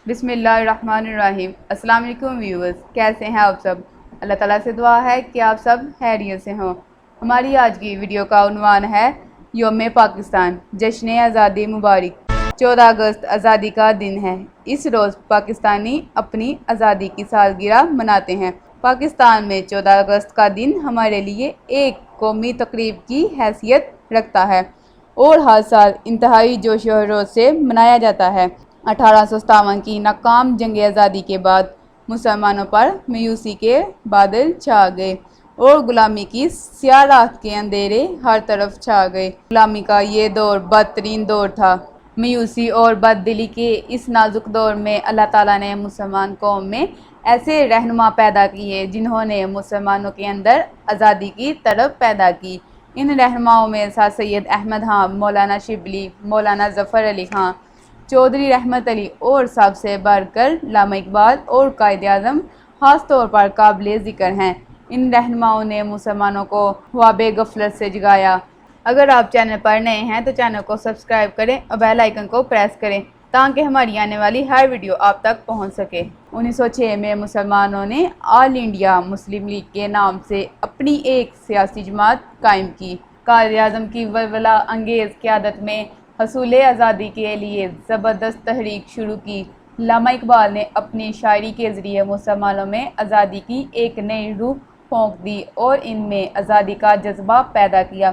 بسم اللہ الرحمن الرحیم۔ السلام علیکم ویورز، کیسے ہیں آپ سب؟ اللہ تعالیٰ سے دعا ہے کہ آپ سب خیریت سے ہوں۔ ہماری آج کی ویڈیو کا عنوان ہے یوم پاکستان، جشن آزادی مبارک۔ 14 اگست آزادی کا دن ہے۔ اس روز پاکستانی اپنی آزادی کی سالگرہ مناتے ہیں۔ پاکستان میں 14 اگست کا دن ہمارے لیے ایک قومی تقریب کی حیثیت رکھتا ہے اور ہر سال انتہائی جوش و خروش سے منایا جاتا ہے۔ 1857 کی ناکام جنگ آزادی کے بعد مسلمانوں پر مایوسی کے بادل چھا گئے اور غلامی کی سیاہ رات کے اندھیرے ہر طرف چھا گئے۔ غلامی کا یہ دور بدترین دور تھا۔ مایوسی اور بددلی کے اس نازک دور میں اللہ تعالیٰ نے مسلمان قوم میں ایسے رہنما پیدا کیے جنہوں نے مسلمانوں کے اندر آزادی کی طلب پیدا کی۔ ان رہنماؤں میں سر سید احمد خان، مولانا شبلی، مولانا ظفر علی خان، چودھری رحمت علی اور سب سے بڑھ کر علامہ اقبال اور قائد اعظم خاص طور پر قابل ذکر ہیں۔ ان رہنماؤں نے مسلمانوں کو خواب غفلت سے جگایا۔ اگر آپ چینل پر نئے ہیں تو چینل کو سبسکرائب کریں اور بیل آئیکن کو پریس کریں تاکہ ہماری آنے والی ہر ویڈیو آپ تک پہنچ سکے۔ 1906 میں مسلمانوں نے آل انڈیا مسلم لیگ کے نام سے اپنی ایک سیاسی جماعت قائم کی۔ قائد اعظم کی ولولہ انگیز قیادت میں حصول آزادی کے لیے زبردست تحریک شروع کی۔ علامہ اقبال نے اپنی شاعری کے ذریعے مسلمانوں میں آزادی کی ایک نئی روح پھونک دی اور ان میں آزادی کا جذبہ پیدا کیا۔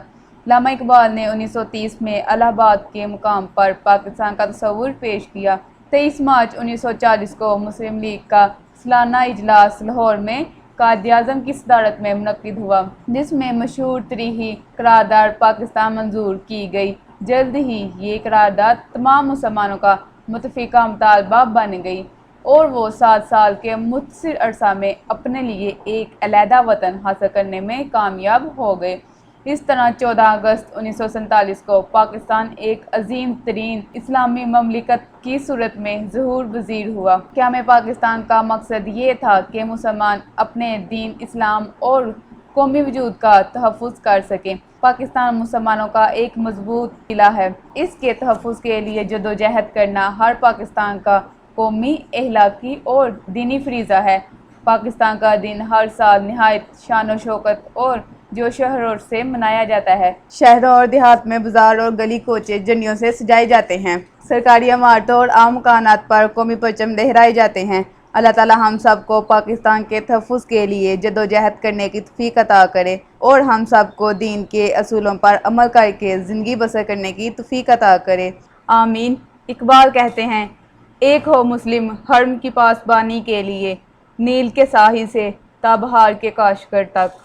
علامہ اقبال نے 1930 میں الہ آباد کے مقام پر پاکستان کا تصور پیش کیا۔ 23 مارچ 1940 کو مسلم لیگ کا سالانہ اجلاس لاہور میں قائد اعظم کی صدارت میں منعقد ہوا، جس میں مشہور تاریخی قرارداد پاکستان منظور کی گئی۔ جلد ہی یہ قرارداد تمام مسلمانوں کا متفقہ مطالبہ بن گئی اور وہ 7 سال کے مختصر عرصہ میں اپنے لیے ایک علیحدہ وطن حاصل کرنے میں کامیاب ہو گئے۔ اس طرح 14 اگست 1947 کو پاکستان ایک عظیم ترین اسلامی مملکت کی صورت میں ظہور پذیر ہوا۔ قیام پاکستان کا مقصد یہ تھا کہ مسلمان اپنے دین اسلام اور قومی وجود کا تحفظ کر سکیں۔ پاکستان مسلمانوں کا ایک مضبوط قلعہ ہے۔ اس کے تحفظ کے لیے جدوجہد کرنا ہر پاکستان کا قومی، اخلاقی اور دینی فریضہ ہے۔ پاکستان کا دن ہر سال نہایت شان و شوکت اور جوش و خروش سے منایا جاتا ہے۔ شہروں اور دیہات میں بازار اور گلی کوچے جھنڈیوں سے سجائے جاتے ہیں۔ سرکاری عمارتوں اور عام مکانات پر قومی پرچم لہرائے جاتے ہیں۔ اللہ تعالیٰ ہم سب کو پاکستان کے تحفظ کے لیے جدوجہد کرنے کی توفیق عطا کرے اور ہم سب کو دین کے اصولوں پر عمل کر کے زندگی بسر کرنے کی توفیق عطا کرے، آمین۔ اقبال کہتے ہیں، ایک ہو مسلم حرم کی پاسبانی کے لیے، نیل کے ساحل سے تا بہار کے کاشغر تک۔